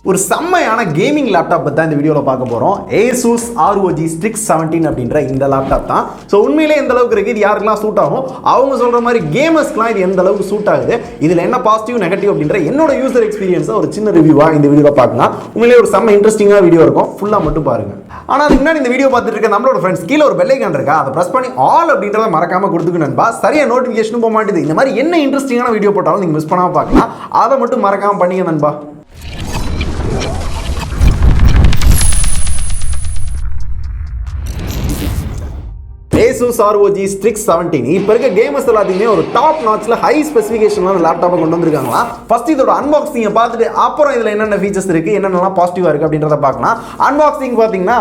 ஒரு செம்மையான gaming laptop பற்றி தான் இந்த வீடியோவில் பார்க்க போகிறோம். Asus ROG Strix 17 அப்படின்ற இந்த லேப்டாப் தான். ஸோ உண்மையிலே எந்த அளவுக்கு இருக்குது, இது யாருக்கெல்லாம் சூட் ஆகும், அவங்க சொல்கிற மாதிரி கேமர்ஸ்க்குலாம் இது எந்த அளவுக்கு சூட் ஆகுது, இதில் என்ன பாசிட்டிவ் நெகட்டிவ் அப்படின்ற என்னோட யூசர் எக்ஸ்பீரியன்ஸை ஒரு சின்ன ரிவ்யூவாக இந்த வீடியோவில் பார்க்கலாம். உண்மையிலே ஒரு செம்ம இன்ட்ரெஸ்டிங்காக வீடியோ இருக்கும், ஃபுல்லாக மட்டும் பாருங்கள். ஆனால் அதுக்கு முன்னாடி இந்த வீடியோ பார்த்துட்டு இருக்க நம்மளோட ஃப்ரெண்ட்ஸ் கீழே ஒரு பெல் ஐகான் இருக்கா, அதை ப்ரெஸ் பண்ணி ஆல் அப்படின்றத மறக்காம கொடுத்துக்கு நண்பா. சரியா நோட்டிஃபிகேஷனும் போக மாட்டேது. இந்த மாதிரி என்ன இன்ட்ரெஸ்டிங்கான வீடியோ போட்டாலும் நீங்கள் மிஸ் பண்ணாமல் பார்க்கலாம். அதை மட்டும் மறக்காம பண்ணீங்க நண்பா. Asus ROG Strix 17 இப்போ இருக்க கேமர்ஸ் எல்லாத்தையுமே ஒரு டாப் நாட்ச்ல ஹை ஸ்பெசிஃபிகேஷனான லேப்டாப்பை கொண்டு வந்திருக்காங்களா. ஃபர்ஸ்ட் இதோட அன்பாக்சிங்கை பார்த்துட்டு அப்புறம் இதில் என்னென்ன ஃபீச்சர்ஸ் இருக்குது, என்னென்னலாம் பாசிட்டிவாக இருக்குது அப்படின்றத பார்க்கலாம். அன்பாக்சிங் பார்த்தீங்கன்னா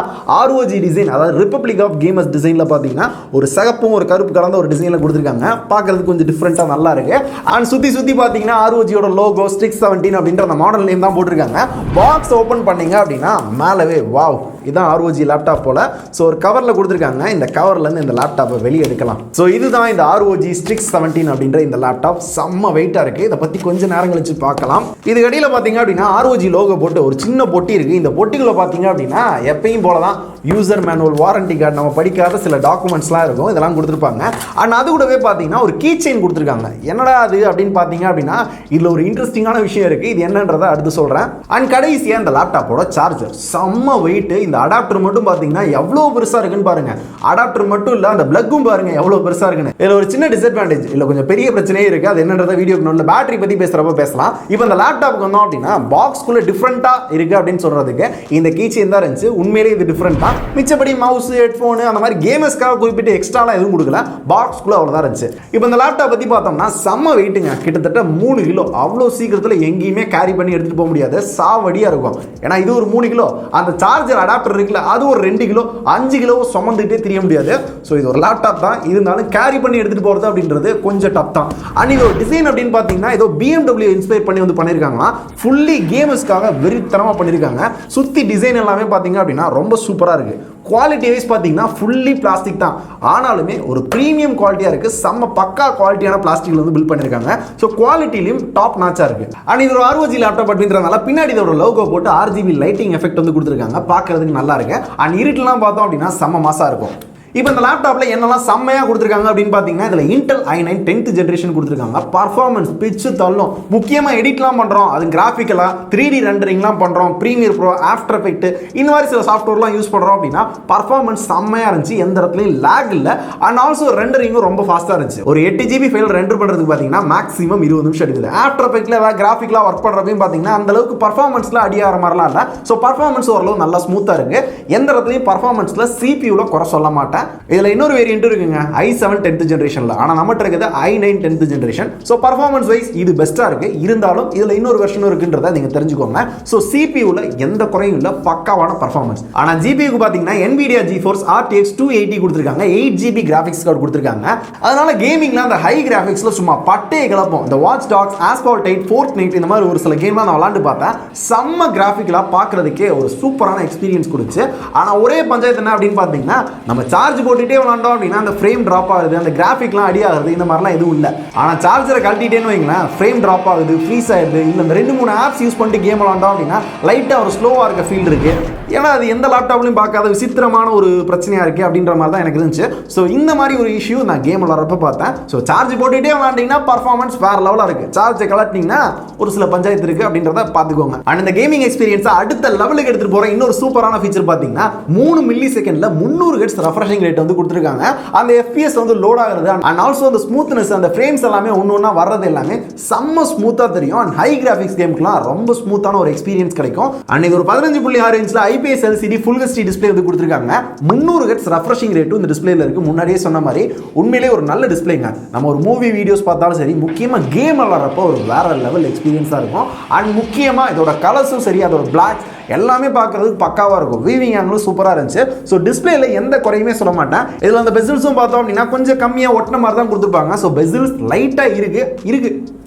ROG டிசைன், அதாவது ரிப்பப்ளிக் ஆஃப் கேமர்ஸ் டிசைனில் பார்த்தீங்கன்னா ஒரு சிகப்பும் ஒரு கருப்பு கலந்த ஒரு டிசைனில் கொடுத்துருக்காங்க. பார்க்கறதுக்கு கொஞ்சம் டிஃப்ரெண்ட்டாக நல்லா இருக்கு. அண்ட் சுற்றி பார்த்தீங்கன்னா ROGயோட லோகோ Strix 17 அப்படின்ற அந்த மாடல் நேம் தான் போட்டிருக்காங்க. பாக்ஸ் ஓப்பன் பண்ணீங்க அப்படின்னா மேலவே வாவ், இதான் ROG லேப்டாப் போல. ஸோ ஒரு கவரில் கொடுத்துருக்காங்க. இந்த கவர்லேருந்து இந்த லேப்டாப்பை வெளியே எடுக்கலாம். ஸோ இதுதான் இந்த ROG Strix 17 அப்படின்ற இந்த லேப்டாப். செம்ம வெயிட்டாக இருக்குது. இதை பற்றி கொஞ்சம் நேரம் கழிச்சு பார்க்கலாம். இது அடியில் பார்த்தீங்க அப்படின்னா ROG லோகோ போட்டு ஒரு சின்ன பொட்டி இருக்குது. இந்த பொட்டிக்குள்ள பார்த்தீங்க அப்படின்னா எப்பயும் போல தான் யூசர் மேனுவல், வாரண்டி கார்டு, நம்ம படிக்காத சில டாக்குமெண்ட்ஸ்லாம் இருக்கும், இதெல்லாம் கொடுத்துருப்பாங்க. அண்ட் அது கூடவே பார்த்தீங்கன்னா ஒரு கீ செயின் கொடுத்துருக்காங்க. என்னடா அது அப்படின்னு பார்த்தீங்க அப்படின்னா இதில் ஒரு இன்ட்ரெஸ்டிங்கான விஷயம் இருக்குது. இது என்னன்றதை அடுத்து சொல்கிறேன். அண்ட் கடைசியாக இந்த லேப்டாப்போட சார்ஜர் செம்ம வெயிட். இந்த அடாப்டர் மட்டும் பார்த்தீங்கன்னா எவ்வளோ பெருசாக இருக்குன்னு பாருங்க. அடாப்டர் மட்டும் இல்லை, அந்த பிளக்கும் பாருங்க எவ்வளோ பெருசாக இருக்குன்னு. இதில் ஒரு சின்ன டிஸ்அட்வான்டேஜ் இல்லை, கொஞ்சம் பெரிய பிரச்சனையே இருக்குது. அது என்னன்றதை வீடியோக்கு நல்ல பேட்டரி பற்றி பேசுகிறப்ப பேசலாம். இப்போ இந்த லேப்டாப்புக்கு வந்தோம் அப்படின்னா பாக்ஸ்குள்ளே டிஃப்ரெண்ட்டாக இருக்குது அப்படின்னு சொல்கிறதுக்கு இந்த கீ செயின் தான் இருந்துச்சு. உண்மையிலே இது டிஃப்ரெண்ட்டாக. மிச்சப்படி மவுஸ், ஹெட்ஃபோனு அந்த மாதிரி கேமர்ஸ்க்காக குறிப்பிட்டு எக்ஸ்ட்ராலாம் எதுவும் கொடுக்கல. பாக்ஸ்குள்ளே அவ்வளோதான் இருந்துச்சு. இப்போ இந்த லேப்டாப் பற்றி பார்த்தோம்னா செம்ம வெயிட்டுங்க, கிட்டத்தட்ட 3 கிலோ. அவ்வளோ சீக்கிரத்தில் எங்கேயுமே கேரி பண்ணி எடுத்துகிட்டு போக முடியாது, சாவடியாக இருக்கும். ஏன்னா இது ஒரு 3 கிலோ, அந்த சார்ஜர் அடாப்டர் இருக்குல்ல அது ஒரு 2 கிலோ, 5 கிலோ சுமந்துட்டே தெரிய முடியாது. ஸோ இது ஒரு லேப்டாப் தான், இருந்தாலும் கேரி பண்ணி எடுத்துகிட்டு போகிறது அப்படின்றது கொஞ்சம் டப் தான். அண்ட் இது ஒரு டிசைன் அப்படின்னு பார்த்தீங்கன்னா ஏதோ BMW இன்ஸ்பயர் பண்ணி வந்து பண்ணியிருக்காங்களா. ஃபுல்லி கேமர்ஸ்க்காக வெறித்தனமாக பண்ணியிருக்காங்க. சுற்றி டிசைன் எல்லாமே பார்த்தீங்க அப்படின்னா ரொம்ப சூப்பராக இருக்குது. குவாலிட்டி வைஸ் பார்த்தீங்கன்னா ஃபுல்லி பிளாஸ்டிக் தான், ஆனாலுமே ஒரு ப்ரீமியம் குவாலிட்டியாக இருக்குது. செம்ம பக்கா குவாலிட்டியான பிளாஸ்டிக்ல வந்து பில்ட் பண்ணியிருக்காங்க. ஸோ குவாலிட்டிலையும் டாப் நாச்சாக இருக்குது. அண்ட் இது ஒரு ROG லேப்டாப் அப்படின்றதுனால பின்னாடி இதோட லோகோ போட்டு RGB லைட்டிங் எஃபெக்ட் வந்து கொடுத்துருக்காங்க. பார்க்கறதுக்கு நல்லா இருக்கு. அண்ட் இருட்டெல்லாம் பார்த்தோம் அப்படின்னா செம்ம மாசா இருக்கும். இப்போ இந்த லேப்டாப்பில் என்னெல்லாம் செம்மையாக கொடுத்துருக்காங்க அப்படின்னு பார்த்தீங்கன்னா இதில் Intel i9 10th ஜென்ரேஷன் கொடுத்துருக்காங்க. பர்ஃபார்மன்ஸ் பிச்சு தள்ளும். முக்கியமாக எடிட்லாம் பண்ணுறோம், அது கிராஃபிக்கலாக 3D ரெண்டரிங்லாம் பண்ணுறோம், ப்ரீமியர் ப்ரோ, ஆஃப்டர் எஃபெக்ட் இந்த மாதிரி சில சாஃப்ட்வேர்லாம் யூஸ் பண்ணுறோம் அப்படின்னா பர்ஃபார்மன்ஸ் செம்மையாக இருந்துச்சு. எந்த இடத்துலையும் லேக் இல்லை. அண்ட் ஆல்சோ ரெண்டரிங்கும் ரொம்ப ஃபாஸ்ட்டாக இருந்துச்சு. ஒரு 8 GB ஃபைல் ரெண்டர் பண்ணுறதுக்கு பார்த்தீங்கன்னா மேக்ஸிமம் 20 நிமிஷம் எடுக்குது. ஆஃப்டர் எஃபெக்ட்டில் ஏதாவது கிராஃபிக்லாம் ஒர்க் பண்ணுறப்பையும் பார்த்தீங்கன்னா அந்த அளவுக்கு பர்ஃபார்மன்ஸில் அடியாகிற மாதிரிலாம் இல்லை. ஸோ பர்ஃபார்மன்ஸ் ஓரளவு நல்லா ஸ்மூத்தாக இருக்குது. எந்த இடத்துலையும் பர்ஃபார்மன்ஸில் CPU குறை சொல்ல மாட்டேன். இதில் இன்னொரு வேரியன்ட் இருக்குங்க, i7 10th ஜெனரேஷன்ல. ஆனால் நம்மகிட்ட இருக்குது i9 10th generation. So performance wise இது பெஸ்ட்டாக இருக்கு. இருந்தாலும் இதில் இன்னொரு வெர்ஷன் இருக்குன்றதை நீங்கள் தெரிஞ்சுக்கோங்க. ஸோ CPUல எந்த குறையும் இல்லை, பக்காவான பர்ஃபார்மன்ஸ். ஆனால் GPUக்கு பார்த்தீங்கன்னா NVIDIA GeForce RTX 280 கொடுத்துருக்காங்க. 8 GB கிராஃபிக்ஸ் கார்டு கொடுத்துருக்காங்க. அதனால கேமிங்ல அந்த ஹை கிராஃபிக்ஸ்ல சும்மா பட்டையை கிளப்போம். இந்த வாட்ச் டாக்ஸ், ஆஸ்பால்ட் 8, Fortnite இந்த மாதிரி ஒரு சில கேம்லாம் நான் விளாண்டு பார்த்தேன். செம்ம கிராஃபிக்கலாக பார்க்கறதுக்கே ஒரு சூப்பரான எக்ஸ்பீரியன்ஸ் கொடுச்சு. ஆனால் ஒரே பஞ்சாயத்து என்ன அப்படின்னு பார்த்தீங்கன்னா நம்ம சார்ஜ் போட்டுட்டே விளாண்டோம் அப்படின்னா அந்த ஃப்ரேம் டிராப் ஆகுது, அந்த கிராஃபிக்லாம் அடி ஆகுது, இந்த மாதிரிலாம் எதுவும் இல்லை. ஆனால் சார்ஜரை கழட்டிட்டேன்னு வைங்களேன், ஃப்ரேம் டிராப் ஆகுது, ஃப்ரீஸ் ஆயிடுது. இல்லை இந்த 2-3 ஆப்ஸ் யூஸ் பண்ணிட்டு கேம் விளாண்டோம் அப்படின்னா லைட்டாக ஒரு ஸ்லோவாக இருக்க ஃபீல் இருக்கு. ஏன்னா அது எந்த லேப்டாப்லையும் பார்க்காத விசித்திரமான ஒரு பிரச்சனையாக இருக்குது அப்படின்ற மாதிரி தான் எனக்கு இருந்துச்சு. ஸோ இந்த மாதிரி ஒரு இஷ்யூ நான் கேம் விளாட்றப்ப பார்த்தேன். ஸோ சார்ஜ் போட்டுகிட்டே விளாண்டிங்கன்னா பர்ஃபார்மன்ஸ் வேறு லெவலாக இருக்குது. சார்ஜை கலட்டினீங்கன்னா ஒரு சில பஞ்சாயத்து இருக்குது அப்படின்றத பார்த்துக்கோங்க. அண்ட் இந்த கேமிங் எக்ஸ்பீரியன்ஸை அடுத்த லெவலுக்கு எடுத்துகிட்டு போகிற இன்னொரு சூப்பரான ஃபீச்சர் பார்த்தீங்கன்னா 3 மில்லி செகண்டில் 300 Hz ரெஃப்ரெஷிங் ரேட் வந்து கொடுத்துருக்காங்க. அந்த FPS வந்து லோட் ஆகுறது அண்ட் ஆல்சோ அந்த ஸ்மூத்னஸ், அந்த ஃப்ரேம்ஸ் எல்லாமே ஒன்று வர்றது எல்லாமே செம்ம ஸ்மூத்தாக தெரியும். அண்ட் ஹை கிராஃபிக்ஸ் கேம்க்குலாம் ரொம்ப ஸ்மூத்தான ஒரு எக்ஸ்பீரியன்ஸ் கிடைக்கும். அண்ட் இது ஒரு 15.6 இன்ச்சில் IPS LCD full HD display வந்து கொடுத்துருக்காங்க. 300 Hz ரெஃப்ரெஷிங் ரேட்டும் இந்த டிஸ்பிளேல இருக்கு. முன்னாடியே சொன்ன மாதிரி உண்மையிலே ஒரு நல்ல டிஸ்பிளேங்க. நம்ம ஒரு மூவி வீடியோஸ் பார்த்தாலும் சரி, முக்கியமாக கேம் விளாட்றப்போ ஒரு வேற லெவல் எக்ஸ்பீரியன்ஸாக இருக்கும். அண்ட் முக்கியமாக இதோட கலர்ஸும் சரி, அதோட பிளாக் எல்லாமே பார்க்கறதுக்கு பக்காவாக இருக்கும். வீவிங் ஆங்கிளும் சூப்பராக இருந்துச்சு. ஸோ டிஸ்பிளேல எந்த குறையுமே சொல்ல மாட்டேன். இதில் அந்த பெசில்ஸும் பார்த்தோம் அப்படின்னா கொஞ்சம் கம்மியாக ஒட்டின மாதிரி தான் கொடுத்துருப்பாங்க. ஸோ பெசில்ஸ் லைட்டாக இருக்கு.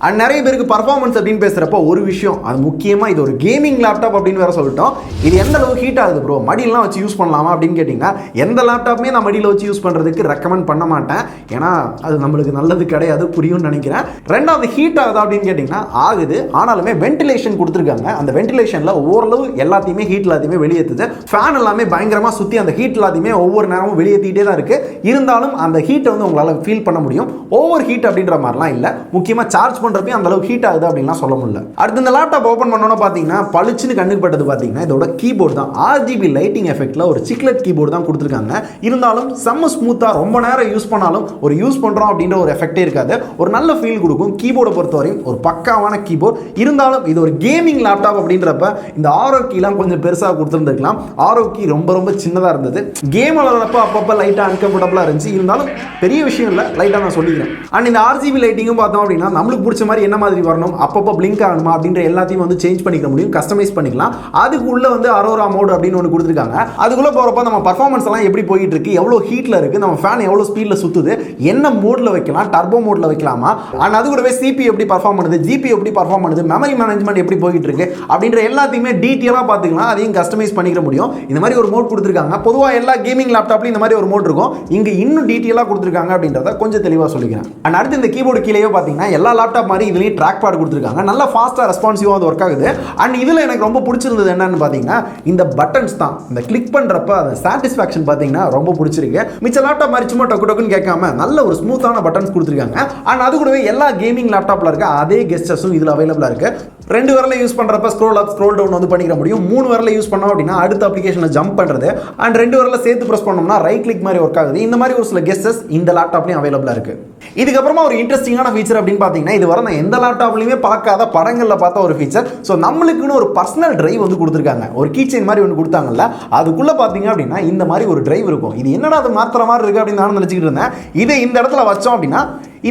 அண்ட் நிறைய பேருக்கு பர்ஃபார்மன்ஸ் அப்படின்னு பேசுகிறப்போ ஒரு விஷயம், அது முக்கியமாக இது ஒரு கேமிங் லேப்டாப் அப்படின்னு வேற சொல்லிட்டோம். இது எந்த அளவுக்கு ஹீட் ஆகுது ப்ரோ, மடியெல்லாம் வச்சு யூஸ் பண்ணலாமா அப்படின்னு கேட்டிங்கன்னா எந்த லேப்டாப்புமே நான் மடியில் வச்சு யூஸ் பண்ணுறதுக்கு ரெக்கமெண்ட் பண்ண மாட்டேன். ஏன்னா அது நம்மளுக்கு நல்லது கிடையாது, புரியும்னு நினைக்கிறேன். ரெண்டாவது ஹீட் ஆகுதா அப்படின்னு கேட்டிங்கன்னா ஆகுது. ஆனாலுமே வென்டிலேஷன் கொடுத்துருக்காங்க. அந்த வென்டிலேஷனில் ஓரளவு எல்லாத்தையுமே ஹீட் எல்லாத்தையுமே வெளியேற்றுது. ஃபேன் எல்லாமே பயங்கரமாக சுற்றி அந்த ஹீட் எல்லாத்தையுமே ஒவ்வொரு நேரமும் வெளியேற்றிட்டே தான் இருக்குது. இருந்தாலும் அந்த ஹீட்டை வந்து உங்களால் ஃபீல் பண்ண முடியும். ஓவர் ஹீட் அப்படின்ற மாதிரிலாம் இல்லை. முக்கியமாக சார்ஜ் பண்ணுறப்பையும் அந்த அளவுக்கு ஹீட் ஆகுது அப்படின்லாம் சொல்ல முடியல. அடுத்து இந்த லேப்டாப் ஓப்பன் பண்ணோன்னு பார்த்தீங்கன்னா பளிச்சுன்னு கண்ணுக்கு பட்டது பார்த்தீங்கன்னா இதோட கீபோர்டு தான். RGB லைட்டிங் எஃபெக்ட்ல ஒரு சிக்லெட் கீபோர்டு தான் கொடுத்துருக்காங்க. இருந்தாலும் செம்ம ஸ்மூத்தாக ரொம்ப நேரம் யூஸ் பண்ணாலும் ஒரு யூஸ் பண்ணுறோம் அப்படின்ற ஒரு எஃபெக்டே இருக்காது. ஒரு நல்ல ஃபீல் கொடுக்கும். கீபோர்டை பொறுத்தவரையும் ஒரு பக்காவான கீபோர்டு. இருந்தாலும் இது ஒரு கேமிங் லேப்டாப் அப்படின்றப்ப இந்த ஆரோ கீலாம் கொஞ்சம் பெருசாக கொடுத்துருந்துருக்கலாம். ஆரோ கீ ரொம்ப ரொம்ப சின்னதாக இருந்தது. கேம் விளையாடுறப்ப அப்பப்போ லைட்டாக அன்கம்ஃபர்டபுளாக இருந்துச்சு. இருந்தாலும் பெரிய விஷயம் இல்லை, லைட்டாக நான் சொல்லிக்கிறேன். அண்ட் இந்த RGB லைட்டிங்கும் பார்த்தோம் அப்படின்னா நம்மளுக்கு பிடிச்ச மாதிரி என்ன மாதிரி வரணும், அப்பப்போ பிளிங்க் ஆகணுமா அப்படின்ற எல்லாத்தையும் வந்து சேஞ்ச் பண்ணிக்க முடியும், கஸ்டமைஸ் பண்ணிக்கலாம். அதுக்குள்ள வந்து அரோரா மோட் அப்படின்னு ஒன்று கொடுத்துருக்காங்க. அதுக்குள்ள போகிறப்ப நம்ம பர்ஃபார்மன்ஸ் எல்லாம் எப்படி போயிட்டு இருக்கு, எவ்வளோ ஹீட்டில் இருக்கு, நம்ம ஃபேன் எவ்வளோ ஸ்பீடில் சுற்றுது, என்ன மோடில் வைக்கலாம், டர்போ மோடில் வைக்கலாமா, அண்ட் அது கூடவே CPU எப்படி பர்ஃபார்ம் பண்ணுது, GPU எப்படி பர்ஃபார்ம் பண்ணுது, மெமரி மேனேஜ்மெண்ட் எப்படி போயிட்டு இருக்கு அப்படின்ற எல்லாத்தையுமே டீட்டெயிலாக பார்த்துக்கலாம். அதையும் கஸ்டமைஸ் பண்ணிக்க முடியும். இந்த மாதிரி ஒரு மோட் கொடுத்துருக்காங்க. பொதுவாக எல்லா கேமிங் லேப்டாப்லையும் இந்த மாதிரி ஒரு மோட் இருக்கும். இங்கே இன்னும் டீட்டெயிலாக கொடுத்துருக்காங்க அப்படின்றத கொஞ்சம் தெளிவாக சொல்லிக்கிறேன். அண்ட் அடுத்து இந்த கீபோர்டு கீழே பார்த்தீங்கன்னா எல்லா லேப்டாப் மாதிரி இதுலேயும் ட்ராக் பேட் கொடுத்துருக்காங்க. நல்லா ஃபாஸ்ட்டாக ரெஸ்பான்சிவாக அது ஒர்க் ஆகுது. அண்ட் இதில் எனக்கு ரொம்ப பிடிச்சிருந்தது என்னன்னு பார்த்தீங்கன்னா இந்த பட்டன்ஸ் தான். இந்த கிளிக் பண்ணுறப்ப அந்த சாட்டிஸ்ஃபேக்ஷன் பார்த்தீங்கன்னா ரொம்ப பிடிச்சிருக்கு. மிச்ச லேப்டாப் மாதிரி சும்மா டொக்கு டொக்குன்னு கேட்காம நல்ல ஒரு ஸ்மூத்தான பட்டன்ஸ் கொடுத்துருக்காங்க. அண்ட் அது கூடவே எல்லா கேமிங் லேப்டாப்பில் இருக்க அதே கெஸ்டர்ஸும் இதில் அவைலபிளாக இருக்கு. 2 விரலை யூஸ் பண்ணுறப்ப ஸ்க்ரோல் அப் ஸ்க்ரோல் டவுன் வந்து பண்ணிக்க முடியும். 3 விரலை யூஸ் பண்ணோம் அப்படின்னா அடுத்த அப்ளிகேஷனை ஜம்ப் பண்ணுறது. அண்ட் 2 விரலை சேர்த்து ப்ரெஸ் பண்ணோம்னா ரைட் கிளிக் மாதிரி ஒர்க் ஆகுது. இந்த மாதிரி ஒரு சில கெஸ்டர்ஸ் இந்த லேப்டாப்லையும் அவைலபிளாக இருக்கு. இதுக்கப்புறமா ஒரு இன்ட்ரெஸ்டிங்கான ஃபீச்சர் அப்படின்னு பார்த்தீங்கன்னா இது வர நான் எந்த லேப்டாப்லையுமே பார்க்காத படங்களில் பார்த்த ஒரு ஃபீச்சர். ஸோ நம்மளுக்குன்னு ஒரு பர்சனல் டிரைவ் வந்து கொடுத்துருக்காங்க. ஒரு கீச்சைன் மாதிரி ஒன்று கொடுத்தாங்கல்ல, அதுக்குள்ளே பார்த்தீங்க அப்படின்னா இந்த மாதிரி ஒரு டிரைவ் இருக்கும். இது என்னடா அது மாத்திர மாதிரி இருக்குது அப்படின்னு நான் நினச்சிக்கிட்டு இருந்தேன். இதை இந்த இடத்துல வச்சோம் அப்படின்னா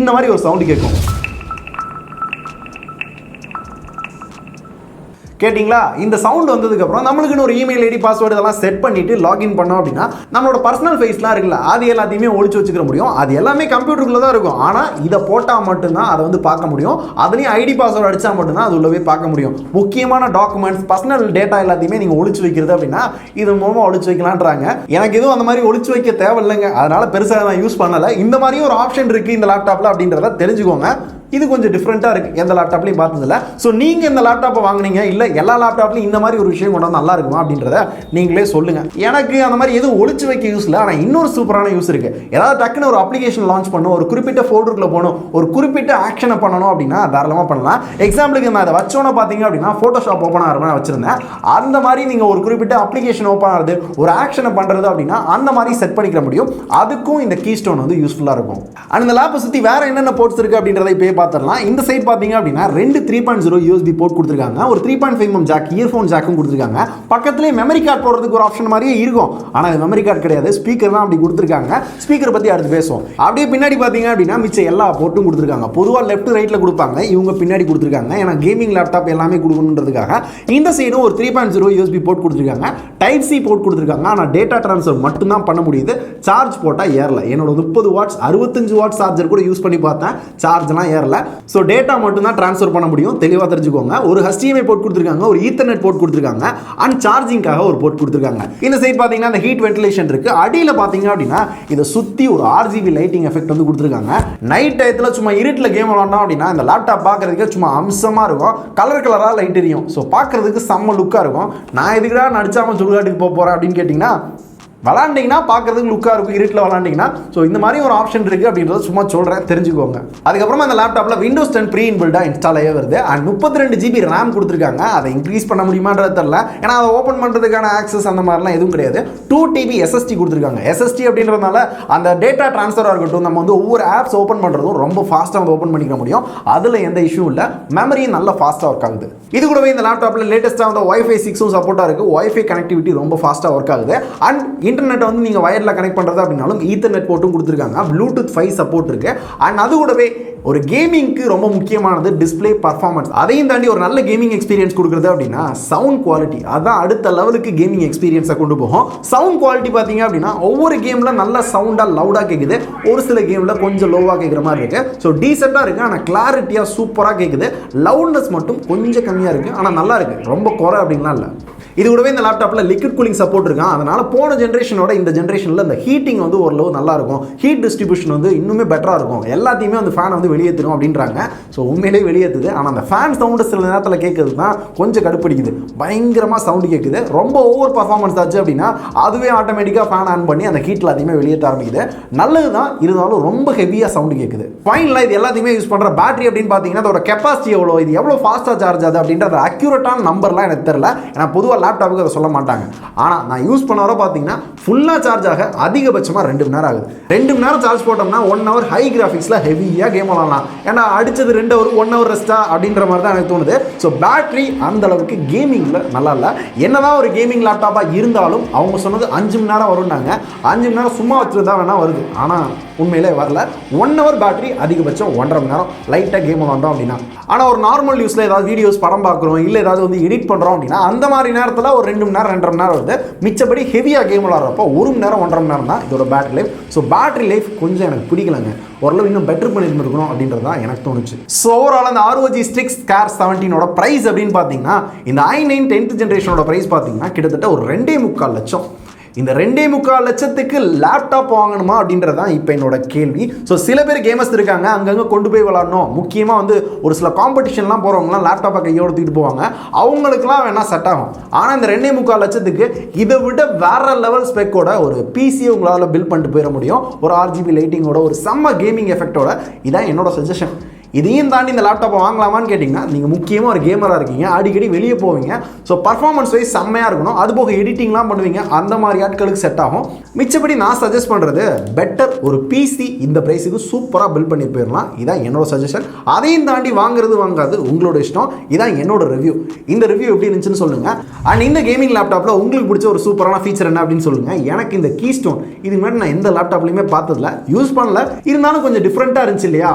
இந்த மாதிரி ஒரு சவுண்டு கேட்கும். கேட்டிங்களா? இந்த சவுண்ட் வந்ததுக்கப்புறம் நம்மளுக்குன்னு ஒரு இமெயில் ஐடி பாஸ்வேர்டு இதெல்லாம் செட் பண்ணிட்டு லாகின் பண்ணோம் அப்படின்னா நம்மளோட பர்சனல் ஃபேஸ்லாம் இருக்குல்ல, அது எல்லாத்தையுமே ஒழிச்சு வச்சுக்க முடியும். அது எல்லாமே கம்ப்யூட்டருக்குள்ளே தான் இருக்கும். ஆனால் இதை போட்டால் மட்டும்தான் அதை வந்து பார்க்க முடியும். அதுலேயும் ஐடி பாஸ்வேர்டு அடித்தா மட்டும்தான் அது உள்ளவே பார்க்க முடியும். முக்கியமான டாக்குமெண்ட்ஸ், பர்சனல் டேட்டா எல்லாத்தையுமே நீங்கள் ஒழிச்சு வைக்கிறது அப்படின்னா இது மூலமாக ஒழிச்சு வைக்கலான்றாங்க. எனக்கு எதுவும் அந்த மாதிரி ஒழிச்சு வைக்க தேவையில்லைங்க. அதனால் பெருசாக நான் யூஸ் பண்ணலை. இந்த மாதிரியும் ஒரு ஆப்ஷன் இருக்குது இந்த லேப்டாப்பில் அப்படின்றத தெரிஞ்சுக்கோங்க. இது கொஞ்சம் டிஃப்ரெண்ட்டாக இருக்குது, எந்த லேப்டாப்லையும் பார்த்ததில்ல. ஸோ நீங்கள் இந்த லேப்டாப்பை வாங்கினீங்க இல்லை எல்லா லேப்டாப்லையும் இந்த மாதிரி ஒரு விஷயம் கொண்டு வந்து நல்லா இருக்குமா அப்படின்றத நீங்களே சொல்லுங்கள். எனக்கு அந்த மாதிரி எதுவும் ஒழிச்சு வைக்க யூஸ் இல்லை. ஆனால் இன்னொரு சூப்பரான யூஸ் இருக்குது. ஏதாவது டக்குன்னு ஒரு அப்ளிகேஷன் லான்ச் பண்ணணும், ஒரு குறிப்பிட்ட ஃபோல்டருக்குள்ள போகணும், ஒரு குறிப்பிட்ட ஆக்ஷனை பண்ணணும் அப்படின்னா தாராளமாக பண்ணலாம். எக்ஸாம்பிளுக்கு நான் அதை வச்சோன்னு பார்த்தீங்க அப்படின்னா ஃபோட்டோஷாப் ஓப்பன் ஆகிற மாதிரி வச்சுருந்தேன். அந்த மாதிரி நீங்கள் ஒரு குறிப்பிட்ட அப்ளிகேஷன் ஓப்பன் ஆகுது, ஒரு ஆக்ஷனை பண்ணுறது அப்படின்னா அந்த மாதிரி செட் பண்ணிக்க முடியும். அதுக்கும் இந்த கீ ஸ்டோன் வந்து யூஸ்ஃபுல்லாக இருக்கும். அண்ட் இந்த லேப்பை சுற்றி வேறு என்னென்ன போர்ட்ஸ் இருக்குது அப்படின்றத இப்போ பார்த்துடலாம். இந்த சைட் பார்த்தீங்க அப்படின்னா 2 3.0 USB போர்ட் கொடுத்துருக்காங்க. ஒரு 3.5mm ஜாக், இயர்ஃபோன் ஜாக்கும் கொடுத்துருக்காங்க. பக்கத்துலேயே மெமரி கார்டு போடுறதுக்கு ஒரு ஆப்ஷன் மாதிரியே இருக்கும். ஆனால் இது மெமரி கார்டு கிடையாது, ஸ்பீக்கர் தான் அப்படி கொடுத்துருக்காங்க. ஸ்பீக்கர் பற்றி அடுத்து பேசுவோம். அப்படியே பின்னாடி பார்த்தீங்க அப்படின்னா மிச்சம் எல்லா போர்ட்டும் கொடுத்துருக்காங்க. பொதுவாக லெஃப்ட் ரைட்டில் கொடுப்பாங்க, இவங்க பின்னாடி கொடுத்துருக்காங்க. ஏன்னா கேமிங் லேப்டாப் எல்லாமே கொடுக்கணுன்றதுக்காக இந்த சைடும் ஒரு 3.0 USB போர்ட் கொடுத்துருக்காங்க. டைப் சி போர்ட் கொடுத்துருக்காங்க. ஆனால் டேட்டா ட்ரான்ஸ்ஃபர் மட்டும்தான் பண்ண முடியுது. சார்ஜ் போட்டால் ஏறல. என்னோட 30 வாட்ஸ் 65 வாட்ஸ் சார்ஜர் கூட யூஸ் பண்ணி பார்த்தேன், சார்ஜ்லாம் ஏறல. ஸோ டேட்டா மட்டும் தான் ட்ரான்ஸ்ஃபர் பண்ண முடியும். தெளிவாக தெரிஞ்சுக்கோங்க. ஒரு HDMI போர்ட் கொடுத்துருக்காங்க, ஒரு ஈத்தர்நெட் போர்ட் கொடுத்துருக்காங்க, அண்ட் சார்ஜிங்காக ஒரு போர்ட் கொடுத்துருக்காங்க. இந்த சைட் பார்த்தீங்கன்னா அந்த ஹீட் வென்டிலேஷன் இருக்கு. அடியில் பார்த்தீங்க அப்படின்னா இதை சுற்றி ஒரு RGB லைட்டிங் எஃபெக்ட் வந்து கொடுத்துருக்காங்க. நைட் டயத்தில் சும்மா இருட்டில் கேம் விளாண்டோம் அப்படின்னா இந்த லேப்டாப் பார்க்கறதுக்கு சும்மா அம்சமாக இருக்கும். கலர் கலராக லைட் எரியும். ஸோ பார்க்கறதுக்கு செம்ம லுக்காக இருக்கும். நான் எதுக்குடா நடிச்சாமல் சுடுகாட்டுக்கு போகிறேன் அப்படின்னு கேட்டிங்கன்னா விளாண்டிங்கன்னா பார்க்கறதுக்கு லுக்காக இருக்கும் இருட்டில் விளாண்டிங்கன்னா. ஸோ இந்த மாதிரி ஒரு ஆப்ஷன் இருக்குது அப்படின்றத சும்மா சொல்கிறேன், தெரிஞ்சுக்கோங்க. அதுக்கப்புறமா இந்த லேப்டாப்பில் Windows 10 ப்ரீ இன்பில்டாக இன்ஸ்டால் ஆகி வருது. அண்ட் 32 GB RAM கொடுத்துருக்காங்க. அதை இன்க்ரீஸ் பண்ண முடியுமான்றது தெரியல. ஏன்னா அதை ஓப்பன் பண்ணுறதுக்கான ஆக்சஸ் அந்த மாதிரிலாம் எதுவும் கிடையாது. 2 TB SSD கொடுத்துருக்காங்க. SSD அப்படின்றதுனால அந்த டேட்டா ட்ரான்ஸ்ஃபராக இருக்கட்டும், நம்ம வந்து ஒவ்வொரு ஆப்ஸ் ஓப்பன் பண்ணுறதும் ரொம்ப ஃபாஸ்ட்டாக வந்து ஓப்பன் பண்ணிக்க முடியும். அதில் எந்த இஷ்யூ இல்லை. மெமரியும் நல்லா ஃபாஸ்ட்டாக ஒர்க் ஆகுது. இது கூடவே இந்த லேப்டாப்பில் லேட்டஸ்ட்டாக வந்து Wi-Fi 6 சப்போர்ட்டாக இருக்குது. Wi-Fi கனெக்டிவிட்டி ரொம்ப ஃபாஸ்ட்டாக ஒர்க் ஆகுது. அண்ட் இன்டர்நெட்டை வந்து நீங்கள் வயரில் கனெக்ட் பண்ணுறது அப்படின்னாலும் ஈத்தர்நெட் போட்டும் கொடுத்துருக்காங்க. ப்ளூடூத் 5 சப்போர்ட் இருக்குது. அண்ட் அது கூடவே ஒரு கேமிங்க்கு ரொம்ப முக்கியமானது டிஸ்பிளே பர்ஃபார்மன்ஸ். அதையும் தாண்டி ஒரு நல்ல கேமிங் எக்ஸ்பீரியன்ஸ் கொடுக்குறது அப்படின்னா சவுண்ட் குவாலிட்டி. அதான் அடுத்த லெவலுக்கு கேமிங் எக்ஸ்பீரியன்ஸை கொண்டு போகும். சவுண்ட் குவாலிட்டி பார்த்தீங்க அப்படின்னா ஒவ்வொரு கேமில் நல்ல சவுண்டாக லவுடாக கேட்குது, ஒரு சில கேமில் கொஞ்சம் லோவாக கேட்குற மாதிரி இருக்குது. ஸோ டீசெண்டாக இருக்குது, ஆனால் கிளாரிட்டியாக சூப்பராக கேட்குது. லவுட்னஸ் மட்டும் கொஞ்சம் கம்மியாக இருக்குது, ஆனால் நல்லா இருக்குது, ரொம்ப குறை அப்படின்லாம் இல்லை. இது கூடவே இந்த லேப்டாப்பில் லிக்விட் கூலிங் சப்போர்ட் இருக்கும். அதனால் போன ஜென்ரேஷனோட இந்த ஜென்ரேஷனில் இந்த ஹீட்டிங் வந்து ஓரளவு நல்லாயிருக்கும். ஹீட் டிஸ்ட்ரிபியூஷன் வந்து இன்னுமே பெட்டராக இருக்கும். எல்லாத்தையுமே வந்து ஃபேனை வந்து வெளியேற்றும் அப்படின்றாங்க. ஸோ உண்மையிலேயே வெளியேற்றுது. ஆனால் அந்த ஃபேன் சவுண்டு சில நேரத்தில் கேட்குறது தான் கொஞ்சம் கடுப்பிடிக்குது. பயங்கரமாக சவுண்டு கேட்குது. ரொம்ப ஓவர் பர்ஃபார்மன்ஸ் ஆச்சு அப்படின்னா அதுவே ஆட்டோமேட்டிக்காக ஃபேன் ஆன் பண்ணி அந்த ஹீட்டில் அதிகமாக வெளியேற்ற ஆரம்பிக்குது. நல்லது தான், இருந்தாலும் ரொம்ப ஹெவியாக சவுண்டு கேட்குது. ஃபைனலாக இது எல்லாத்தையுமே யூஸ் பண்ணுற பேட்டரி அப்படின்னு பார்த்தீங்கன்னா அதோட கெப்பாசிட்டி எவ்வளோ, இது எவ்வளோ ஃபாஸ்ட்டாக சார்ஜ் ஆகுது அப்படின்ற அக்யூரேட்டான நம்பர்லாம் எனக்கு தெரியல. ஏன்னா பொதுவாக லேப்டாப்புக்கு அதை சொல்ல மாட்டாங்க. ஆனால் நான் யூஸ் பண்ண வர பார்த்தீங்கன்னா ஃபுல்லாக சார்ஜ் ஆக அதிகபட்சமாக 2 மணி நேரம் ஆகுது. 2 மணி நேரம் சார்ஜ் போட்டோம்னா 1 ஹவர் ஹை கிராஃபிக்ஸில் ஹெவியாக கேம் விளாடலாம். ஏன்னா அடிச்சது 2 ஹவர் 1 ஹவர் ரெஸ்ட்டா அப்படின்ற மாதிரி தான் எனக்கு தோணுது. ஸோ பேட்டரி அந்த அளவுக்கு கேமிங்கில் நல்லா இல்லை. என்னதான் ஒரு கேமிங் லேப்டாப்பாக இருந்தாலும் அவங்க சொன்னது 5 மணி நேரம் வரும்னாங்க. 5 மணி நேரம் சும்மா வச்சுருந்தா வேணா வருது, ஆனால் உண்மையிலே வரல. 1 ஹவர் பேட்டரி, அதிகபட்சம் 1.5 மணி நேரம் லைட்டாக கேம் விளாண்டோம் அப்படின்னா. ஆனால் ஒரு நார்மல் யூஸில் ஏதாவது வீடியோஸ் படம் பார்க்குறோம், இல்லை ஏதாவது வந்து எடிட் பண்ணுறோம் அப்படின்னா அந்த மாதிரி நேரத்தில் ஒரு 2 மணி நேரம் 2.5 மணி நேரம் வருது. மிச்சப்படி ஹெவியாக கேம் விளாட்றப்போ 1 மணி நேரம் 1.5 மணி நேரம் தான் இதோட battery life. So battery life கொஞ்சம் எனக்கு பிடிக்கலங்க. ஓரளவு இன்னும் பெட்டர் பண்ணியிருந்துருக்கணும் அப்படின்றது தான் எனக்கு தோணுச்சு. ஸோ ஓவரால் அந்த ROG Strix Scar 17 ப்ரைஸ் அப்படின்னு பார்த்தீங்கன்னா இந்த i9 10th ஜென்ரேஷனோட ப்ரைஸ் பார்த்தீங்கன்னா கிட்டத்தட்ட ஒரு 2.25 லட்சம். இந்த 2.25 லட்சத்துக்கு லேப்டாப் வாங்கணுமா அப்படின்றது தான் இப்போ என்னோட கேள்வி. ஸோ சில பேர் கேமர்ஸ் இருக்காங்க, அங்கங்கே கொண்டு போய் விளாடணும், முக்கியமாக வந்து ஒரு சில காம்படிஷன்லாம் போகிறவங்களாம் லேப்டாப்பை கையோடு தூக்கிட்டு போவாங்க, அவங்களுக்குலாம் வேணால் செட் ஆகும். ஆனால் இந்த 2.25 லட்சத்துக்கு இதை விட வேற லெவல் ஸ்பெக்கோட ஒரு பிசியை உங்களால் பில்ட் பண்ணிட்டு போயிட முடியும். ஒரு RGB லைட்டிங்கோட, ஒரு செம்ம கேமிங் எஃபெக்டோட. இதான் என்னோட சஜஷன். இதையும் தாண்டி இந்த லேப்டாப்பை வாங்கலாமான்னு கேட்டிங்கன்னா நீங்கள் முக்கியமாக ஒரு கேமராக இருக்கீங்க, அடிக்கடி வெளியே போவீங்க, ஸோ பர்ஃபார்மன்ஸ் வைஸ் செம்மையாக இருக்கணும், அதுபோக எடிட்டிங்லாம் பண்ணுவீங்க, அந்த மாதிரி ஆட்களுக்கு செட் ஆகும். மிச்சப்படி நான் சஜஸ்ட் பண்ணுறது பெட்டர் ஒரு பிசி இந்த ப்ரைஸுக்கு சூப்பராக பில்ட் பண்ணி போயிடலாம். இதான் என்னோட சஜஷன். அதையும் தாண்டி வாங்குறது வாங்காது உங்களோட இஷ்டம். இதான் என்னோட ரிவ்யூ. இந்த ரிவ்யூ எப்படி இருந்துச்சுன்னு சொல்லுங்கள். அண்ட் இந்த கேமிங் லேப்டாப்பில் உங்களுக்கு பிடிச்ச ஒரு சூப்பரான ஃபீச்சர் என்ன அப்படின்னு சொல்லுங்கள். எனக்கு இந்த கீஸ்டோன் இதுக்கு முன்னாடி நான் எந்த லேப்டாப்லையுமே பார்த்ததில்ல, யூஸ் பண்ணல, இருந்தாலும் கொஞ்சம் டிஃப்ரெண்ட்டாக இருந்துச்சு இல்லையா,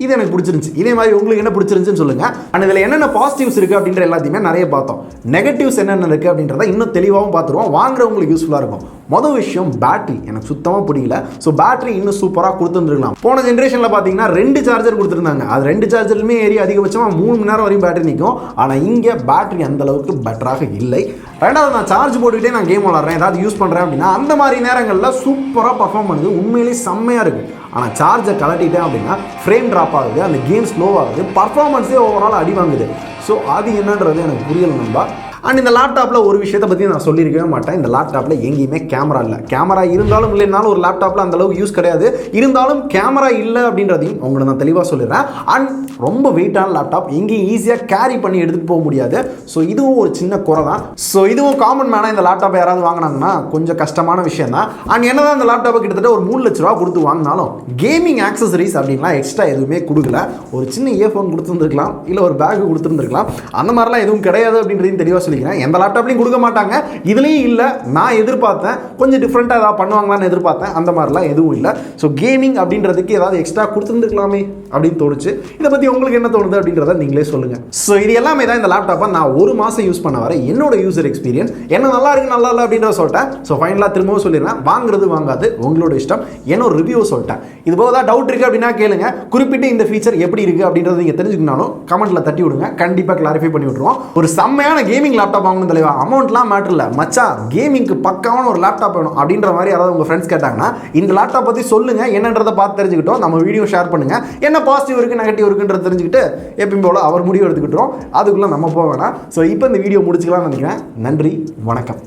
இது எனக்கு பிடிச்சிருந்துச்சு. இதே மாதிரி உங்களுக்கு என்ன பிடிச்சிருந்துச்சுன்னு சொல்லுங்க. அண்ட் இதில் என்னென்ன பாசிட்டிவ்ஸ் இருக்குது அப்படின்ற எல்லாத்தையுமே நிறைய பார்த்தோம். நெகட்டிவ்ஸ் என்னென்ன இருக்குது அப்படின்றத இன்னும் தெளிவாகவும் பார்த்துருவோம். வாங்குறவங்களுக்கு யூஸ்ஃபுல்லாக இருக்கும். மொதல் விஷயம் பேட்டரி எனக்கு சுத்தமாக பிடிக்கல. ஸோ பேட்டரி இன்னும் சூப்பராக கொடுத்துருந்துருக்கலாம். போன ஜென்ரேஷனில் பார்த்தீங்கன்னா 2 சார்ஜர் கொடுத்துருந்தாங்க. அது 2 சார்ஜருமே ஏறி அதிகபட்சமாக 3 மணி நேரம் வரையும் பேட்டரி நிற்கும். ஆனால் இங்கே பேட்டரி அந்த அளவுக்கு பெட்டராக இல்லை. ரெண்டாவது, நான் சார்ஜ் போட்டுக்கிட்டே நான் கேம் விளாட்றேன், ஏதாவது யூஸ் பண்ணுறேன் அப்படின்னா அந்த மாதிரி நேரங்களில் சூப்பராக பர்ஃபார்ம் பண்ணுது, உண்மையிலேயே செம்மையாக இருக்குது. ஆனால் சார்ஜை கலட்டிட்டேன் அப்படின்னா ஃப்ரேம் ட்ராப் ஆகுது, அந்த கேம் ஸ்லோ ஆகுது, பர்ஃபார்மன்ஸே ஓவரால் அடி வாங்குது. ஸோ அது என்னன்றது எனக்கு புரியல நண்பா. அண்ட் இந்த லேப்டாப்பில் ஒரு விஷயத்தை பற்றி நான் சொல்லியிருக்கவே மாட்டேன். இந்த லேப்டாப்பில் எங்கேயுமே கேமரா இல்லை. கேமரா இருந்தாலும் இல்லைனாலும் ஒரு லேப்டாப்பில் அந்தளவுக்கு யூஸ் கிடையாது. இருந்தாலும் கேமரா இல்லை அப்படின்றதையும் உங்களை நான் தெளிவாக சொல்லிடுறேன். அண்ட் ரொம்ப வெயிட்டான லேப்டாப், எங்கேயும் ஈஸியாக கேரி பண்ணி எடுத்துகிட்டு போக முடியாது. ஸோ இதுவும் ஒரு சின்ன குறை தான். ஸோ இதுவும் காமன் மேனாக இந்த லேப்டாப்பை யாராவது வாங்கினாங்கன்னா கொஞ்சம் கஷ்டமான விஷயம் தான். அண்ட் என்ன தான் இந்த லேப்டாப்பை கிட்டத்தட்ட ஒரு 3 லட்ச ரூபா கொடுத்து வாங்கினாலும் கேமிங் ஆக்சசரிஸ் அப்படின்லாம் எக்ஸ்ட்ரா எதுவுமே கொடுக்கல. ஒரு சின்ன இயர்ஃபோன் கொடுத்துருந்துருக்கலாம், இல்லை ஒரு பேக் கொடுத்துருந்துருக்கலாம். அந்த மாதிரிலாம் எதுவும் கிடையாது அப்படின்றதையும் தெளிவாக சொல்லிக்கிறேன். எந்த லேப்டாப்லையும் கொடுக்க மாட்டாங்க, இதுலேயும் இல்லை. நான் எதிர்பார்த்தேன் கொஞ்சம் டிஃப்ரெண்ட்டாக ஏதாவது பண்ணுவாங்களான்னு எதிர்பார்த்தேன், அந்த மாதிரிலாம் எதுவும் இல்லை. ஸோ கேமிங் அப்படின்றதுக்கு ஏதாவது எக்ஸ்ட்ரா கொடுத்துருந்துருக்கலாமே அப்படின்னு தோணுச்சு. இதை பற்றி உங்களுக்கு என்ன தோணுது அப்படின்றத நீங்களே சொல்லுங்கள். ஸோ இது எல்லாமே தான் இந்த லேப்டாப்பை நான் 1 மாதம் யூஸ் பண்ண வர என்னோட யூசர் எக்ஸ்பீரியன்ஸ். என்ன நல்லா இருக்கு நல்லா இல்லை அப்படின்றத சொல்லிட்டேன். ஸோ ஃபைனலாக திரும்பவும் சொல்லிடுறேன், வாங்குறது வாங்காது உங்களோட இஷ்டம். என்னோட ரிவ்யூ சொல்லிட்டேன். இது போக தான் டவுட் இருக்குது அப்படின்னா கேளுங்க. குறிப்பிட்டு இந்த ஃபீச்சர் எப்படி இருக்குது அப்படின்றத நீங்கள் தெரிஞ்சுக்கணும், கமெண்ட்டில் தட்டி விடுங்க, கண்டிப்பாக கிளாரிஃபை பண்ணி விட்டுருவோம். ஒரு செம்மையான கேமிங் லேப்டாப் வாங்கணும் தலைவா, அமௌண்ட்லாம் மேட்டர் இல்லை மச்சான், கேமிங்க்கு பக்காவான ஒரு லேப்டாப் வேணும் அப்படின்ற மாதிரி யாராவது உங்கள் ஃப்ரெண்ட்ஸ் கேட்டாங்கன்னா இந்த லேப்டாப் பற்றி சொல்லுங்கள், என்னன்றதை பார்த்து தெரிஞ்சுக்கிட்டோம். நம்ம வீடியோ ஷேர் பண்ணுங்கள், என்ன பாசிட்டிவ் இருக்குது நெகட்டிவ் இருக்குன்றது தெரிஞ்சுக்கிட்டு எப்பயும் போல அவர் முடிவு எடுத்துக்கிட்டோம். அதுக்குள்ளே நம்ம போக வேணாம். ஸோ இப்போ இந்த வீடியோ முடிச்சுக்கலாம்னு நினைக்கிறேன். நன்றி, வணக்கம்.